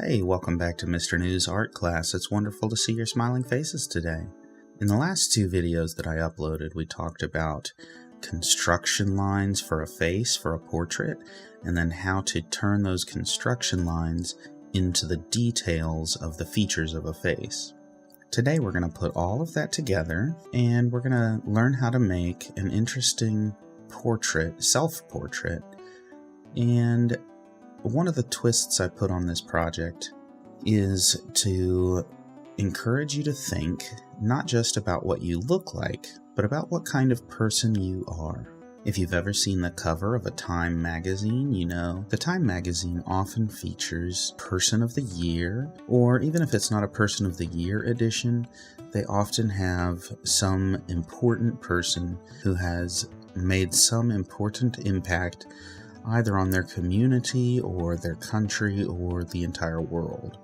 Hey, welcome back to Mr. News Art Class. It's wonderful to see your smiling faces today. In the last two videos that I uploaded, we talked about construction lines for a face, for a portrait, and then how to turn those construction lines into the details of the features of a face. Today we're going to put all of that together, and we're going to learn how to make an interesting portrait, self-portrait, and one of the twists I put on this project is to encourage you to think not just about what you look like, but about what kind of person you are. If you've ever seen the cover of a Time magazine, you know the Time magazine often features Person of the Year, or even if it's not a Person of the Year edition, they often have some important person who has made some important impact either on their community or their country or the entire world.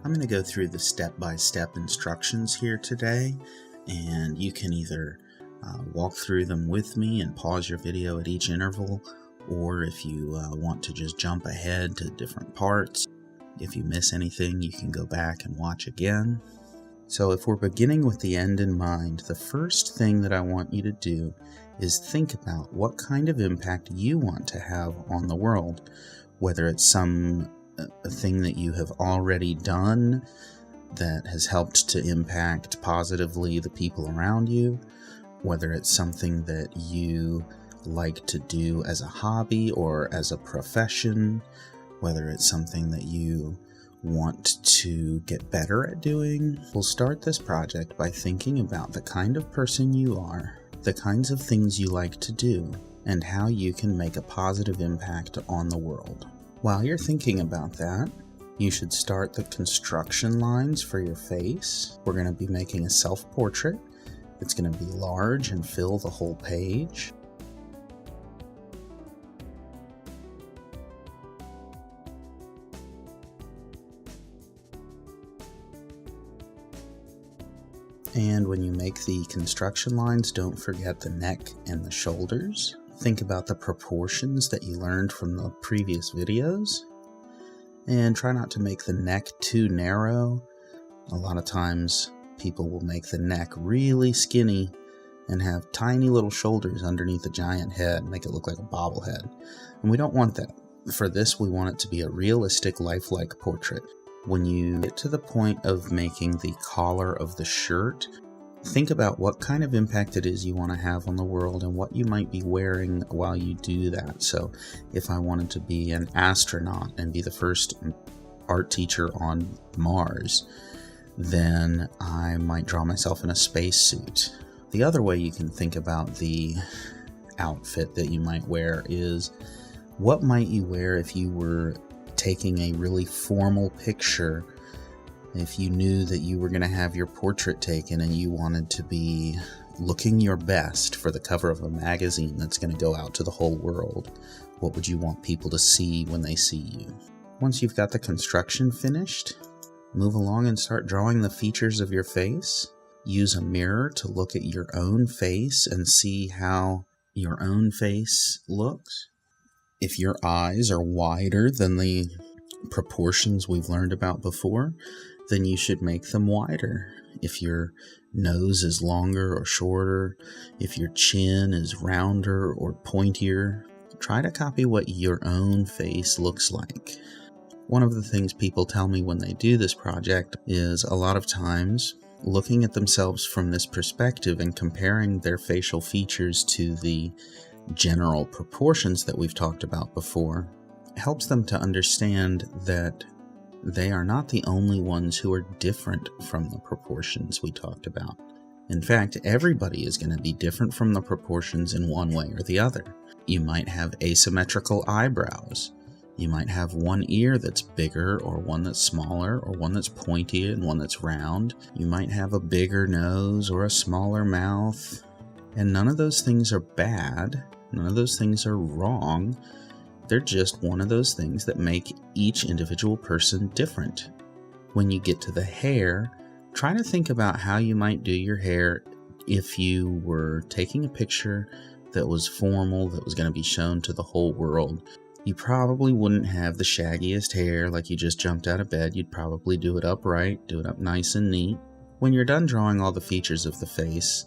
I'm going to go through the step-by-step instructions here today, and you can either walk through them with me and pause your video at each interval, or if you want to just jump ahead to different parts. If you miss anything, you can go back and watch again. So if we're beginning with the end in mind, the first thing that I want you to do is think about what kind of impact you want to have on the world, whether it's some thing that you have already done that has helped to impact positively the people around you, whether it's something that you like to do as a hobby or as a profession, whether it's something that you want to get better at doing. We'll start this project by thinking about the kind of person you are, the kinds of things you like to do, and how you can make a positive impact on the world. While you're thinking about that, you should start the construction lines for your face. We're going to be making a self-portrait. It's going to be large and fill the whole page. And when you make the construction lines, don't forget the neck and the shoulders. Think about the proportions that you learned from the previous videos. And try not to make the neck too narrow. A lot of times people will make the neck really skinny and have tiny little shoulders underneath a giant head, make it look like a bobblehead. And we don't want that. For this, we want it to be a realistic, lifelike portrait. When you get to the point of making the collar of the shirt, think about what kind of impact it is you want to have on the world and what you might be wearing while you do that. So if I wanted to be an astronaut and be the first art teacher on Mars, then I might draw myself in a spacesuit. The other way you can think about the outfit that you might wear is, what might you wear if you were taking a really formal picture, if you knew that you were going to have your portrait taken and you wanted to be looking your best for the cover of a magazine that's going to go out to the whole world. What would you want people to see when they see you? Once you've got the construction finished, move along and start drawing the features of your face. Use a mirror to look at your own face and see how your own face looks. If your eyes are wider than the proportions we've learned about before, then you should make them wider. If your nose is longer or shorter, if your chin is rounder or pointier, try to copy what your own face looks like. One of the things people tell me when they do this project is a lot of times looking at themselves from this perspective and comparing their facial features to the general proportions that we've talked about before helps them to understand that they are not the only ones who are different from the proportions we talked about. In fact, everybody is going to be different from the proportions in one way or the other. You might have asymmetrical eyebrows. You might have one ear that's bigger or one that's smaller or one that's pointy and one that's round. You might have a bigger nose or a smaller mouth. And none of those things are bad. None of those things are wrong. They're just one of those things that make each individual person different. When you get to the hair, try to think about how you might do your hair if you were taking a picture that was formal, that was going to be shown to the whole world. You probably wouldn't have the shaggiest hair like you just jumped out of bed. You'd probably do it upright, do it up nice and neat. When you're done drawing all the features of the face,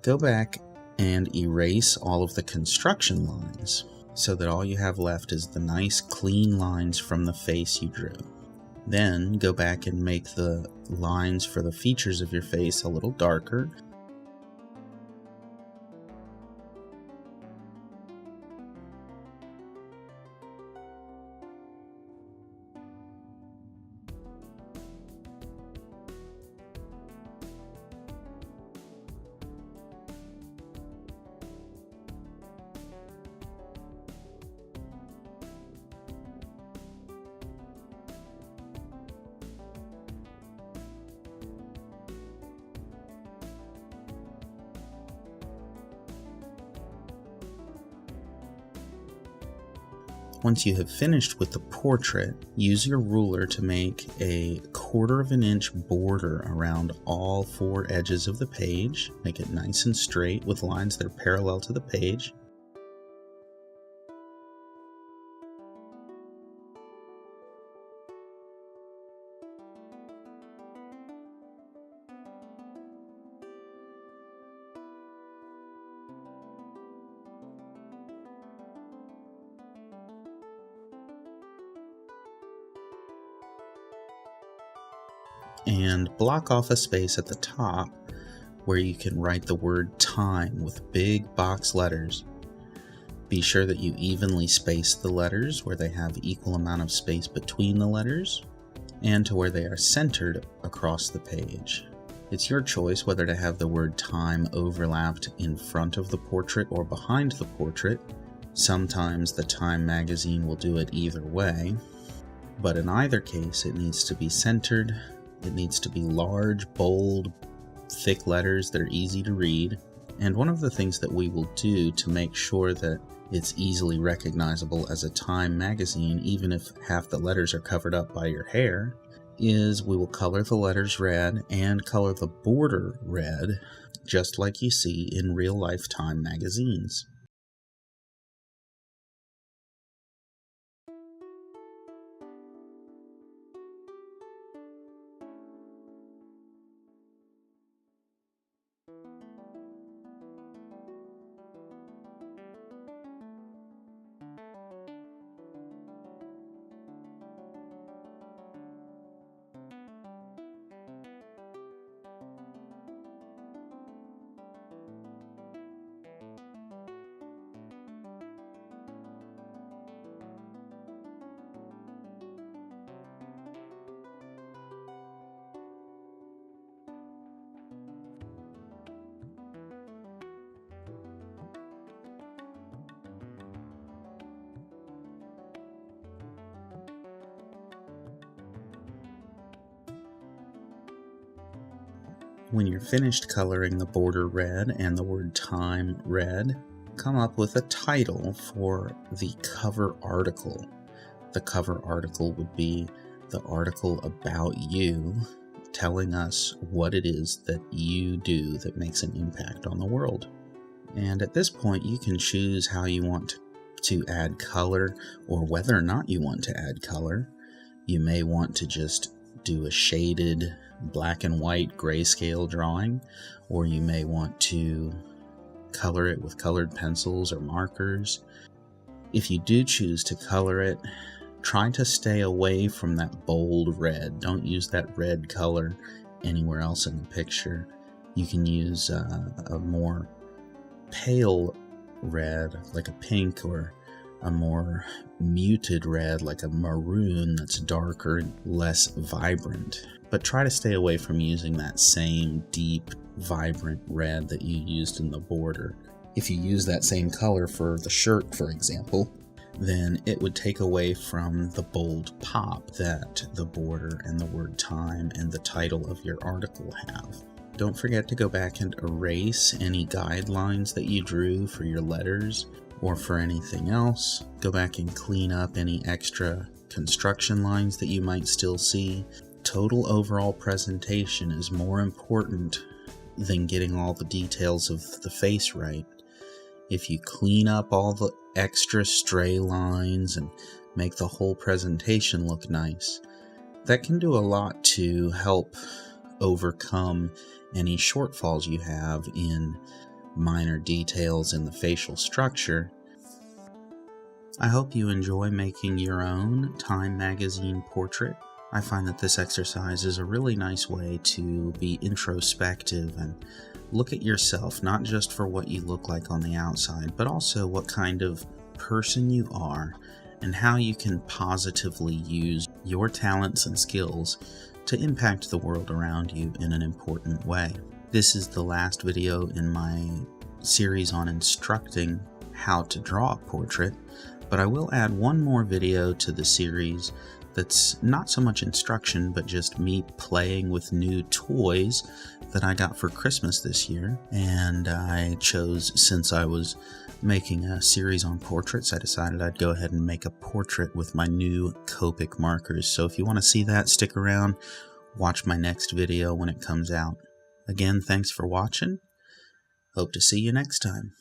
go back and erase all of the construction lines so that all you have left is the nice clean lines from the face you drew. Then go back and make the lines for the features of your face a little darker. Once you have finished with the portrait, use your ruler to make a 1/4 of an inch border around all 4 edges of the page. Make it nice and straight with lines that are parallel to the page. And block off a space at the top where you can write the word time with big box letters. Be sure that you evenly space the letters where they have equal amount of space between the letters and to where they are centered across the page. It's your choice whether to have the word time overlapped in front of the portrait or behind the portrait. Sometimes the Time magazine will do it either way, but in either case it needs to be centered. It needs to be large, bold, thick letters that are easy to read. And one of the things that we will do to make sure that it's easily recognizable as a Time magazine, even if half the letters are covered up by your hair, is we will color the letters red and color the border red, just like you see in real-life Time magazines. When you're finished coloring the border red and the word time red, come up with a title for the cover article. The cover article would be the article about you, telling us what it is that you do that makes an impact on the world. And at this point, you can choose how you want to add color or whether or not you want to add color. You may want to just do a shaded black and white grayscale drawing, or you may want to color it with colored pencils or markers. If you do choose to color it, try to stay away from that bold red. Don't use that red color anywhere else in the picture. You can use a more pale red, like a pink, or a more muted red, like a maroon that's darker and less vibrant. But try to stay away from using that same deep, vibrant red that you used in the border. If you use that same color for the shirt, for example, then it would take away from the bold pop that the border and the word time and the title of your article have. Don't forget to go back and erase any guidelines that you drew for your letters or for anything else. Go back and clean up any extra construction lines that you might still see. Total overall presentation is more important than getting all the details of the face right. if you clean up all the extra stray lines and make the whole presentation look nice, that can do a lot to help overcome any shortfalls you have in minor details in the facial structure. I hope you enjoy making your own Time magazine portrait. I find that this exercise is a really nice way to be introspective and look at yourself, not just for what you look like on the outside, but also what kind of person you are and how you can positively use your talents and skills to impact the world around you in an important way. This is the last video in my series on instructing how to draw a portrait, but I will add one more video to the series that's not so much instruction, but just me playing with new toys that I got for Christmas this year. And I chose, since I was making a series on portraits, I decided I'd go ahead and make a portrait with my new Copic markers. So if you want to see that, stick around, watch my next video when it comes out. Again, thanks for watching. Hope to see you next time.